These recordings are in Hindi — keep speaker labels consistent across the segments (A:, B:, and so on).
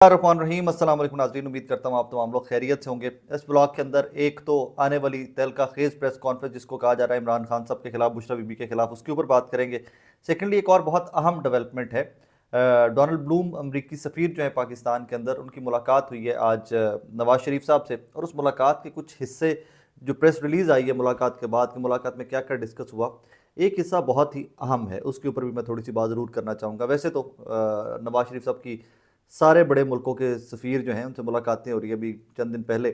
A: रहीम अस्सलाम वालेकुम नाज़रीन, उम्मीद करता हूँ आप तमाम लोग खैरियत से होंगे। इस ब्लॉग के अंदर एक तो आने वाली तहलका खेज़ प्रेस कॉन्फ्रेंस जिसको कहा जा रहा है इमरान खान साहब के खिलाफ, बुशरा बीबी के खिलाफ, उसके ऊपर बात करेंगे। सेकेंडली एक और बहुत अहम डेवलपमेंट है, डोनाल्ड ब्लूम अमरीकी सफ़ीर जो है पाकिस्तान के अंदर, उनकी मुलाकात हुई है आज नवाज शरीफ साहब से, और उस मुलाकात के कुछ हिस्से जो प्रेस रिलीज़ आई है मुलाकात के बाद कि मुलाकात में क्या क्या डिस्कस हुआ, एक हिस्सा बहुत ही अहम है, उसके ऊपर भी मैं थोड़ी सी बात ज़रूर करना चाहूँगा। वैसे तो नवाज शरीफ साहब की सारे बड़े मुल्कों के सफ़ीर जो हैं उनसे मुलाकातें हो रही है। अभी चंद दिन पहले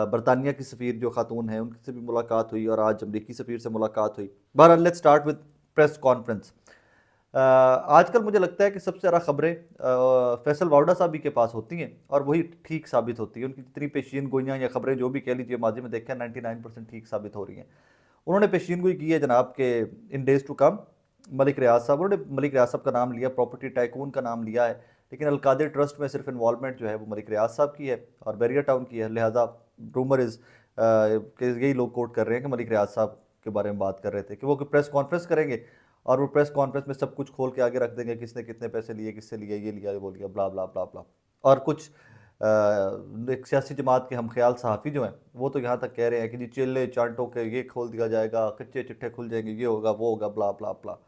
A: बरतानिया की सफ़ीर जो ख़ातून हैं उनसे भी मुलाकात हुई, और आज अमरीकी सफ़ीर से मुलाकात हुई। बहरहाल let's start with press conference. आजकल मुझे लगता है कि सबसे ज़्यादा ख़बरें फैसल वाउडा साहब ही के पास होती हैं, और वही ठीक साबित होती है। उनकी जितनी पेशीन गोइयाँ या ख़बरें जो भी कह लीजिए माजी में देखा 99% ठीक साबित हो रही हैं। उन्होंने पेशीन गोई की है जनाब के इन डेज़ टू कम मलिक रियाज साहब, उन्होंने मलिक रियाज साहब का नाम लिया, प्रॉपर्टी टाइकून का नाम लिया है, लेकिन अलकादिर ट्रस्ट में सिर्फ इन्वॉल्वमेंट जो है वो मलिक रियाज साहब की है और बैरिया टाउन की है। लिहाजा रूमर इज़ कि यही लोग कोट कर रहे हैं कि मलिक रियाज साहब के बारे में बात कर रहे थे कि वो प्रेस कॉन्फ्रेंस करेंगे और वो प्रेस कॉन्फ्रेंस में सब कुछ खोल के आगे रख देंगे, किसने कितने पैसे लिए, किससे लिए, ये लिया, ये वो लिया, ब्ला ब्ला ब्ला ब्ला। और कुछ एक सियासी जमात के हम ख्याल सहाफ़ी जो हैं वो तो यहाँ तक कह रहे हैं कि जी चिल्ले चांटों के ये खोल दिया जाएगा, कच्चे चिट्ठे खुल जाएंगे, ये होगा वो होगा, ब्ला ब्ला ब्ला।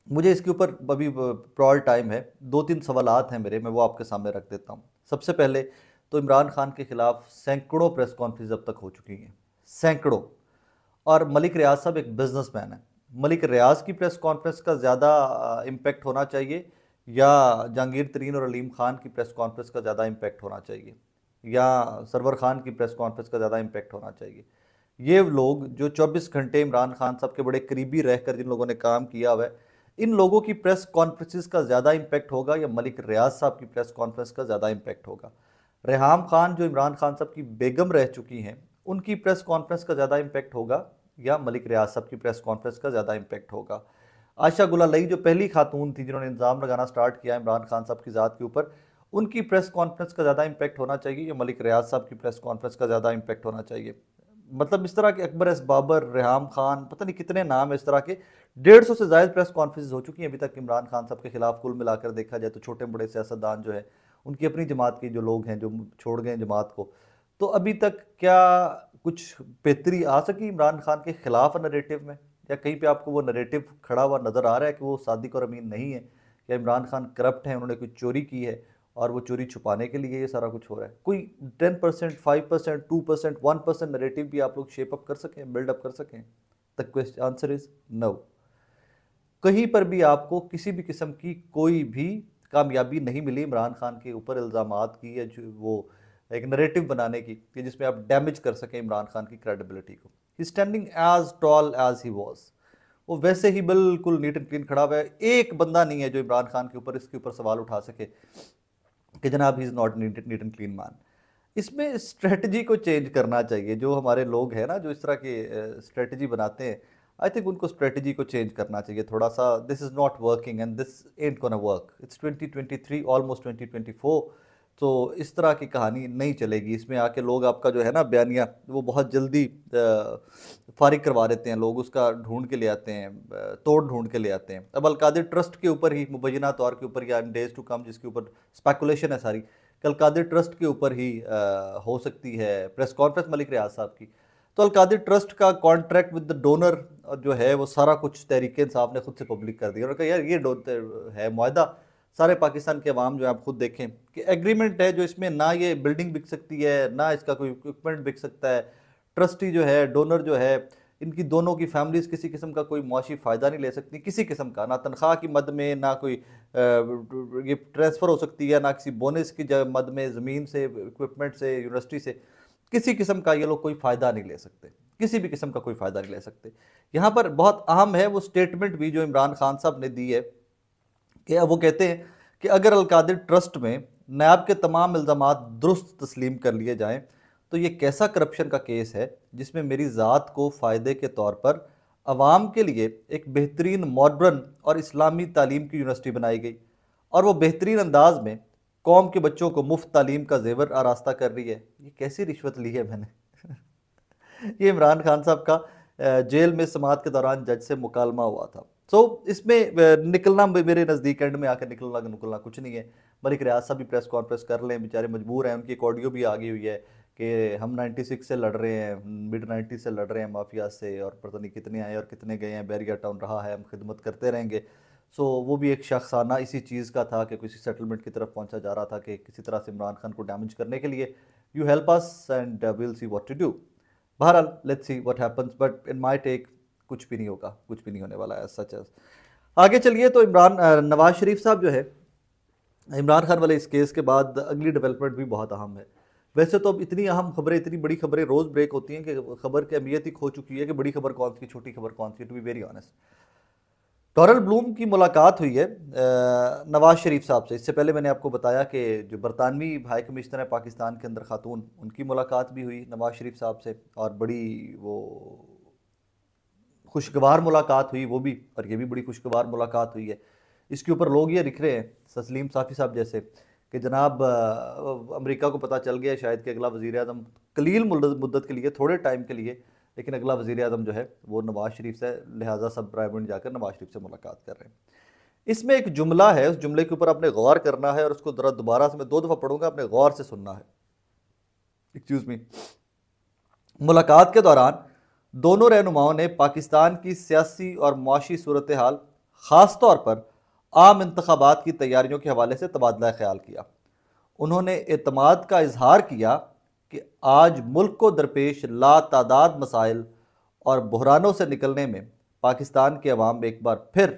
A: मुझे इसके ऊपर अभी प्रॉल टाइम है, दो तीन सवालात हैं मेरे, मैं वो आपके सामने रख देता हूँ। सबसे पहले तो इमरान खान के खिलाफ सैकड़ों प्रेस कॉन्फ्रेंस अब तक हो चुकी हैं, सैकड़ों। और मलिक रियाज साहब एक बिजनेसमैन है। मलिक रियाज की प्रेस कॉन्फ्रेंस का ज़्यादा इम्पेक्ट होना चाहिए, या जहांगीर तरीन और अलीम खान की प्रेस कॉन्फ्रेंस का ज़्यादा इम्पेक्ट होना चाहिए, या सरवर खान की प्रेस कॉन्फ्रेंस का ज़्यादा इम्पेक्ट होना चाहिए? ये लोग जो 24 घंटे इमरान खान साहब के बड़े करीबी रहकर जिन लोगों ने काम किया हुआ है, इन लोगों की प्रेस कॉन्फ्रेंसेस का ज़्यादा इम्पैक्ट होगा या मलिक रियाज साहब की प्रेस कॉन्फ्रेंस का ज़्यादा इम्पैक्ट होगा? रेहाम खान जो इमरान खान साहब की बेगम रह चुकी हैं, उनकी प्रेस कॉन्फ्रेंस का ज़्यादा इम्पैक्ट होगा या मलिक रियाज साहब की प्रेस कॉन्फ्रेंस का ज़्यादा इम्पैक्ट होगा? आयशा गुलालई जो पहली खातून थी जिन्होंने इल्ज़ाम लगाना स्टार्ट किया इमरान खान साहब की ज़ात के ऊपर, उनकी प्रेस कॉन्फ्रेंस का ज़्यादा इम्पैक्ट होना चाहिए या मलिक रियाज साहब की प्रेस कॉन्फ्रेंस का ज़्यादा इम्पैक्ट होना चाहिए? मतलब इस तरह के अकबर एस बाबर, रेहाम खान, पता नहीं कितने नाम है इस तरह के, 150 से ज़ायद प्रेस कॉन्फ्रेंस हो चुकी हैं अभी तक इमरान खान साहब के खिलाफ। कुल मिलाकर देखा जाए तो छोटे बड़े सियासतदान जो है, उनकी अपनी जमात के जो लोग हैं जो छोड़ गए जमात को, तो अभी तक क्या कुछ बेहतरी आ सकी इमरान खान के खिलाफ नरेटिव में, या कहीं पे आपको वो नरेटिव खड़ा हुआ नज़र आ रहा है कि वो सादिक और अमीन नहीं है, या इमरान खान करप्ट हैं, उन्होंने कुछ चोरी की है और वो चोरी छुपाने के लिए ये सारा कुछ हो रहा है? कोई 10%, 5%, 2%, 1% नरेटिव भी आप लोग शेप अप कर सकें, बिल्डअप कर सकें? The question answer is no. कहीं पर भी आपको किसी भी किस्म की कोई भी कामयाबी नहीं मिली इमरान खान के ऊपर इल्ज़ामात की, या जो वो एक नरेटिव बनाने की कि जिसमें आप डैमेज कर सकें इमरान खान की क्रेडिबिलिटी को। He standing as tall as he was, वो वैसे ही बिल्कुल नीट एंड क्लीन खड़ा हुआ है। एक बंदा नहीं है जो इमरान खान के ऊपर इसके ऊपर सवाल उठा सके कि जनाब he is not neat and clean man. इसमें स्ट्रेटजी को चेंज करना चाहिए। जो हमारे लोग हैं ना जो इस तरह की स्ट्रेटजी बनाते हैं, आई थिंक उनको स्ट्रेटजी को चेंज करना चाहिए थोड़ा सा। This is not working and this ant gonna work. It's 2023, almost 2024, तो इस तरह की कहानी नहीं चलेगी। इसमें आके लोग आपका जो है ना बयानिया वो बहुत जल्दी फारिग करवा देते हैं, लोग उसका ढूंढ के ले आते हैं, तोड़ ढूंढ के ले आते हैं। अब अलकादिर ट्रस्ट के ऊपर ही मुबैना तौर के ऊपर, या डेज टू कम जिसके ऊपर स्पेकुलेशन है सारी, अलकादिर ट्रस्ट के ऊपर ही हो सकती है प्रेस कॉन्फ्रेंस मलिक रियाज साहब की। तो अलकादिर ट्रस्ट का कॉन्ट्रैक्ट विद द डोनर जो है वो सारा कुछ तहरीक इंसाफ ने खुद से पब्लिक कर दिया और कहा यार ये है मुआहदा, सारे पाकिस्तान के अवाम जो है आप खुद देखें कि एग्रीमेंट है जो इसमें ना ये बिल्डिंग बिक सकती है, ना इसका कोई इक्विपमेंट बिक सकता है। ट्रस्टी जो है, डोनर जो है, इनकी दोनों की फैमिलीज किसी किस्म का कोई मुआशी फ़ायदा नहीं ले सकती, किसी किस्म का, ना तनख्वाह की मद में, ना कोई ये ट्रांसफ़र हो सकती है, ना किसी बोनस की मद में, ज़मीन से, इक्विपमेंट से, यूनिवर्सिटी से, किसी किस्म का ये लोग कोई फ़ायदा नहीं ले सकते, किसी भी किस्म का कोई फ़ायदा नहीं ले सकते। यहाँ पर बहुत अहम है वो स्टेटमेंट भी जो इमरान खान साहब ने दी है कि वो कहते हैं कि अगर अलकादिर ट्रस्ट में नैब के तमाम इल्ज़ामात दुरुस्त तस्लीम कर लिए जाएँ तो ये कैसा करप्शन का केस है जिसमें मेरी ज़ात को फ़ायदे के तौर पर अवाम के लिए एक बेहतरीन मॉडर्न और इस्लामी तालीम की यूनिवर्सिटी बनाई गई, और वो बेहतरीन अंदाज में कौम के बच्चों को मुफ्त तालीम का जेवर आरास्ता कर रही है। ये कैसी रिश्वत ली है मैंने? ये इमरान खान साहब का जेल में समाअत के दौरान जज से मुकालमा हुआ था। सो इसमें निकलना मेरे नज़दीक एंड में आकर निकलना निकलना कुछ नहीं है। मलिक रियाज साहब भी प्रेस कॉन्फ्रेंस कर लें, बेचारे मजबूर हैं, उनकी एक ऑडियो भी आ गई हुई है कि हम 96 से लड़ रहे हैं, मिड 90 से लड़ रहे हैं माफिया से, और पता नहीं कितने आए और कितने गए हैं, बैरियर टाउन रहा है, हम खिदमत करते रहेंगे। सो वो भी एक शख्साना इसी चीज़ का था कि किसी सेटलमेंट की तरफ पहुंचा जा रहा था कि किसी तरह से इमरान खान को डैमेज करने के लिए, you help us and will see what to do. बहरहाल let's see what happens, but in my take कुछ भी नहीं होगा, कुछ भी नहीं होने वाला है सच है। आगे चलिए, तो नवाज शरीफ साहब जो है, इमरान खान वाले इस केस के बाद अगली डेवलपमेंट भी बहुत अहम है। वैसे तो अब इतनी अहम खबरें, इतनी बड़ी खबरें रोज़ ब्रेक होती हैं कि खबर की अहमियत ही खो चुकी है कि बड़ी खबर कौन सी, छोटी खबर कौन सी, to be very honest. Donald Bloom की मुलाकात हुई है नवाज शरीफ साहब से। इससे पहले मैंने आपको बताया कि जो बरतानवी हाई कमिश्नर है पाकिस्तान के अंदर खातून, उनकी मुलाकात भी हुई नवाज शरीफ साहब से, और बड़ी वो खुशगवार मुलाकात हुई वो भी, और ये भी बड़ी खुशगवार मुलाकात हुई है। इसके ऊपर लोग ये लिख रहे हैं, तस्लीम साफ़ी साहब जैसे, कि जनाब अमेरिका को पता चल गया शायद कि अगला वज़ीर आज़म कलील मुद्दत के लिए, थोड़े टाइम के लिए, लेकिन अगला वज़ीर आज़म जो है वो नवाज शरीफ से, लिहाजा सब प्राइवेट जाकर नवाज शरीफ से मुलाकात कर रहे हैं। इसमें एक जुमला है, उस जुमले के ऊपर आपने गौर करना है, और उसको ज़रा दोबारा से मैं 2 दफ़ा पढ़ूंगा, आपने गौर से सुनना है। Excuse me. मुलाकात के दौरान दोनों रहनुमाओं ने पाकिस्तान की सियासी और मुआशी सूरत हाल, ख़ास तौर पर आम इंतखाबात की तैयारियों के हवाले से तबादला ख्याल किया। उन्होंने एतमाद का इजहार किया कि आज मुल्क को दरपेश लातादाद मसाइल और बहरानों से निकलने में पाकिस्तान के अवाम एक बार फिर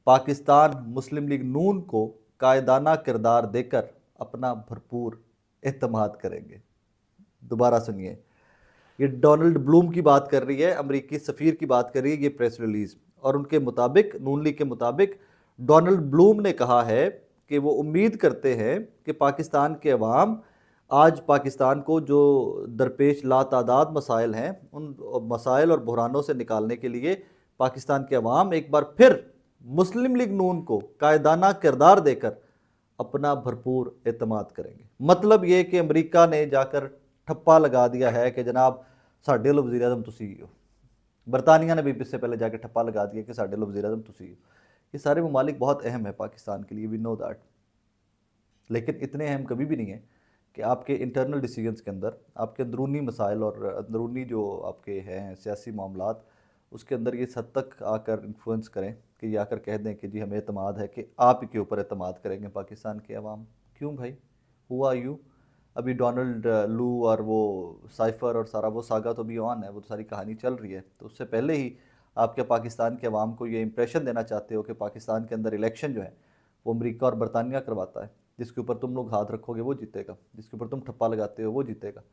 A: पाकिस्तान मुस्लिम लीग नून को कायदाना किरदार देकर अपना भरपूर एतमाद करेंगे। दोबारा सुनिए, ये डोनाल्ड ब्लूम की बात कर रही है, अमेरिकी सफ़ीर की बात कर रही है ये प्रेस रिलीज़, और उनके मुताबिक, नून लीग के मुताबिक, डोनाल्ड ब्लूम ने कहा है कि वो उम्मीद करते हैं कि पाकिस्तान के अवाम आज पाकिस्तान को जो दरपेश लातादाद मसाइल हैं, उन मसाइल और बहरानों से निकालने के लिए पाकिस्तान के अवाम एक बार फिर मुस्लिम लीग नून को कायदाना किरदार देकर अपना भरपूर एतमाद करेंगे। मतलब ये कि अमेरिका ने जाकर ठप्पा लगा दिया है कि जनाब साढ़े वालों वज़ीर आज़म तुसी हो। बरतानिया ने भी इससे पहले जाकर ठप्पा लगा दिया कि साढ़े वालों वज़ीर आज़म तुसी हो। ये सारे ममालिक बहुत अहम है पाकिस्तान के लिए, वी नो दैट, लेकिन इतने अहम कभी भी नहीं है कि आपके इंटरनल डिसीजंस के अंदर, आपके अंदरूनी मसाइल और अंदरूनी जो आपके हैं सियासी मामलात, उसके अंदर ये हद तक आकर इन्फ्लुएंस करें कि ये आकर कह दें कि जी हमें एतमाद है कि आप ही के ऊपर एतमाद करेंगे पाकिस्तान के अवाम। क्यों भाई, हुआ यू? अभी डोनाल्ड लू और वो साइफर और सारा वो सागा तो भी ऑन है, वो सारी कहानी चल रही है। तो उससे पहले ही आप क्या पाकिस्तान के अवाम को ये इंप्रेशन देना चाहते हो कि पाकिस्तान के अंदर इलेक्शन जो है वो अमेरिका और बरतानिया करवाता है, जिसके ऊपर तुम लोग हाथ रखोगे वो जीतेगा, जिसके ऊपर तुम ठप्पा लगाते हो वो जीतेगा।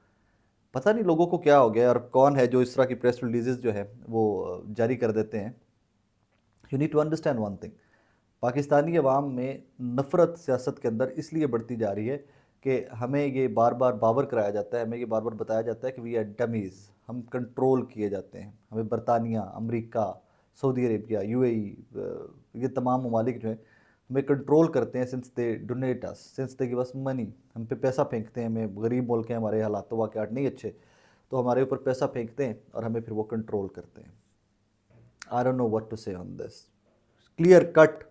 A: पता नहीं लोगों को क्या हो गया और कौन है जो इस तरह की प्रेस रिलीजेस जो है वो जारी कर देते हैं। You need to understand one thing, Pakistani अवाम में नफ़रत सियासत के अंदर इसलिए बढ़ती जा रही है कि हमें ये बार बार बावर कराया जाता है, हमें ये बार बार बताया जाता है कि वी आर डमीज़, हम कंट्रोल किए जाते हैं। हमें बरतानिया, अमेरिका, सऊदी अरेबिया, यूएई, ये तमाम ममालिक जो हैं हमें कंट्रोल करते हैं since they donate us, since they give us money. हम पे पैसा फेंकते हैं, हमें गरीब मुल्क हैं, हमारे हालात वाक़यात नहीं अच्छे, तो हमारे ऊपर पैसा फेंकते हैं और हमें फिर वो कंट्रोल करते हैं। I don't know what to say on this. Clear cut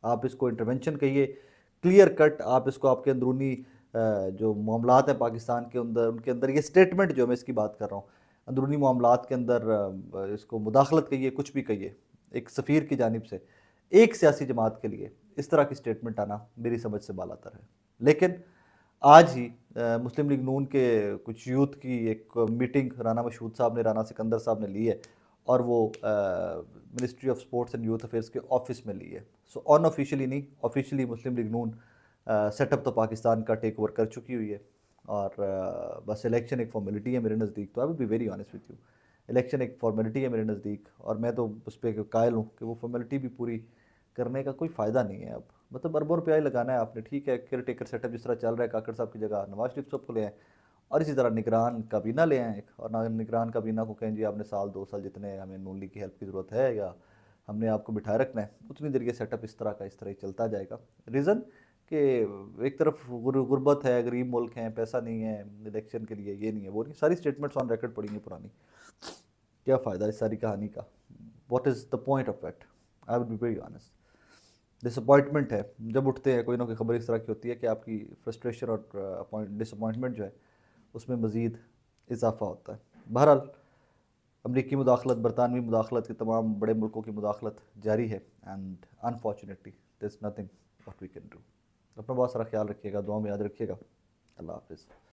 A: आप इसको इंटरवेंशन कहिए, क्लियर कट आप इसको आपके अंदरूनी जो मामलात हैं पाकिस्तान के अंदर, उनके अंदर ये स्टेटमेंट जो मैं इसकी बात कर रहा हूँ, अंदरूनी मामलात के अंदर इसको मुदाखलत कहिए, कुछ भी कहिए, एक सफ़ीर की जानिब से एक सियासी जमात के लिए इस तरह की स्टेटमेंट आना मेरी समझ से बालातर है। लेकिन आज ही मुस्लिम लीग नून के कुछ यूथ की एक मीटिंग राना मशहूद साहब ने, राना सिकंदर साहब ने ली है, और वो ministry of sports and youth affairs के ऑफिस में ली है। सो अनऑफिशियली नहीं, ऑफिशियली मुस्लिम लीग नून सेटअप तो पाकिस्तान का टेक ओवर कर चुकी हुई है, और बस इलेक्शन एक फॉर्मेलिटी है मेरे नज़दीक। तो I will be very honest with you, election एक फॉर्मेलिटी है मेरे नज़दीक, और मैं तो उस पर कायल हूँ कि वो फॉर्मेलिटी भी पूरी करने का कोई फ़ायदा नहीं है। अब मतलब अरबों रुपया ही लगाना है आपने, ठीक है, केयर टेकर सेटअप जिस तरह चल रहा है, काकड़ साहब की जगह नवाज शरीफ साहब को ले आए, और इसी तरह निगरान काबीना ले आए एक, और ना निगरान काबीना को कहें जी आपने साल 2 साल जितने हमें नून लीग की हेल्प की ज़रूरत है या हमने आपको बिठाए रखना है, उतनी देर ये सेटअप इस तरह ही चलता जाएगा। रीज़न कि एक तरफ गुर्बत है, गरीब मुल्क हैं, पैसा नहीं है इलेक्शन के लिए, ये नहीं है वो नहीं, सारी स्टेटमेंट्स ऑन रिकॉर्ड पड़ी हैं पुरानी। क्या फ़ायदा इस सारी कहानी का? What is the point of it? I would be very honest. Disappointment है, जब उठते हैं कोई ना कोई खबर इस तरह की होती है कि आपकी फ्रस्ट्रेशन और डिसअपॉइंटमेंट जो है उसमें मज़ीद इजाफा होता है। बहरहाल अमरीकी मुदाखलत, बरतानवी मुदाखलत के तमाम बड़े मुल्कों की मुदाखलत जारी है and unfortunately there is nothing what we can do. अपना बहुत सारा ख्याल रखिएगा, दुआ में याद रखिएगा। अल्लाह हाफ़िज़।